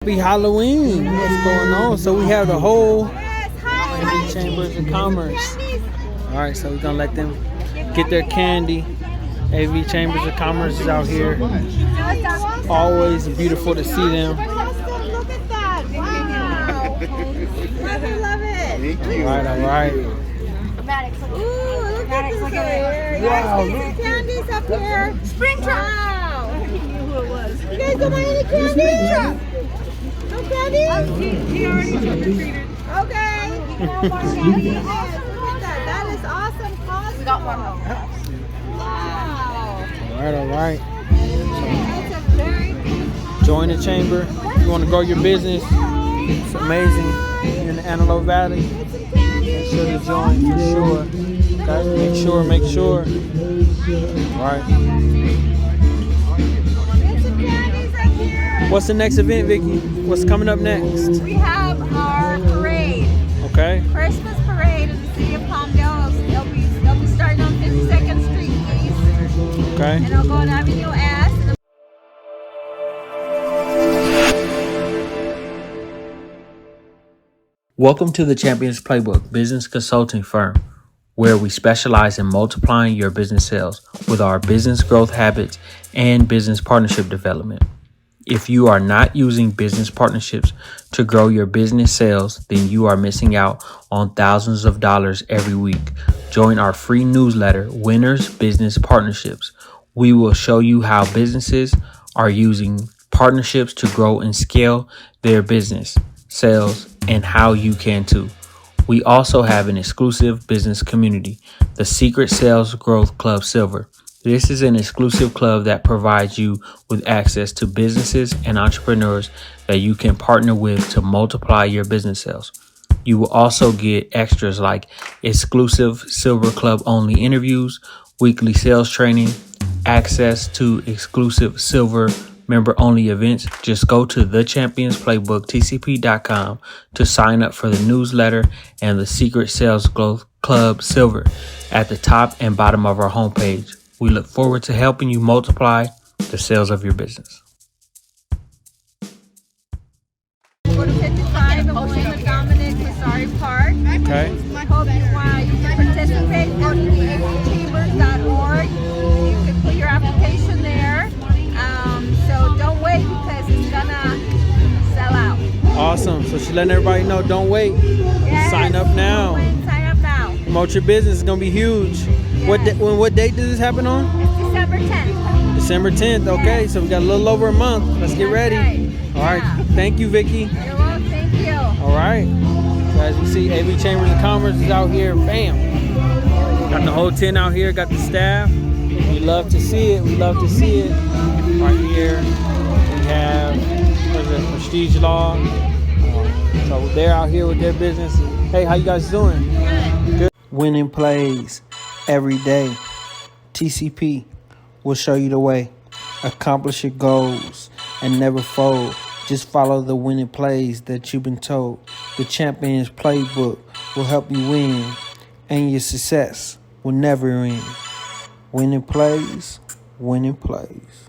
Happy Halloween. What's going on? So we have the whole AV Chambers of Commerce. All right, so we're going to let them get their candy. AV Chambers of Commerce is out here. Always beautiful to see them. Look at that. Wow. Love it. All right. Ooh, look at this here. Wow, look. Candies up here. Spring truck. Wow. You guys don't want any candy? No candy? He already trick-or-treated. Okay. Look at that. That is awesome. Cosmo. We got one more. Wow. All right. That's a very good. Join the chamber. If you want to grow your business, it's amazing. You're in the Antelope Valley. Make sure to join for sure. Guys, make sure. All right. What's the next event, Vicky? What's coming up next? We have our parade. Okay. Christmas parade in the city of Palmdale. They'll be starting on 52nd Street East. Okay. And they'll go on Ave S. Welcome to the Champions Playbook business consulting firm, where we specialize in multiplying your business sales with our business growth habits and business partnership development. If you are not using business partnerships to grow your business sales, then you are missing out on thousands of dollars every week. Join our free newsletter, Winners Business Partnerships. We will show you how businesses are using partnerships to grow and scale their business, sales, and how you can too. We also have an exclusive business community, the Secret Sales Growth Club Silver. This is an exclusive club that provides you with access to businesses and entrepreneurs that you can partner with to multiply your business sales. You will also get extras like exclusive Silver Club only interviews, weekly sales training, access to exclusive Silver member only events. Just go to the Champions Playbook TCP.com to sign up for the newsletter and the Secret Sales Growth Club Silver at the top and bottom of our homepage. We look forward to helping you multiply the sales of your business. Go to 55 and we'll in Dominic Masari Park. Okay. Hope you can participate. Go to theavchambers.org. You can put your application there. So don't wait because it's gonna sell out. Awesome. So she's letting everybody know, don't wait. Yes. Sign up now. Sign up now. Promote your business. It's going to be huge. Yes. What date does this happen on? It's December 10th. December 10th. Okay, so we got a little over a month. Let's get ready. Right. All right. Yeah. Thank you, Vicky. You're welcome. Thank you. All right. So as you see, AV Chambers of Commerce is out here. Bam. Got the whole tent out here. Got the staff. We love to see it. Right here, we have Prestige Law. So they're out here with their business. Hey, how you guys doing? Good. Winning plays every day. TCP will show you the way. Accomplish your goals and never fold. Just follow the winning plays that you've been told. The Champions Playbook will help you win, and your success will never end. Winning plays, winning plays.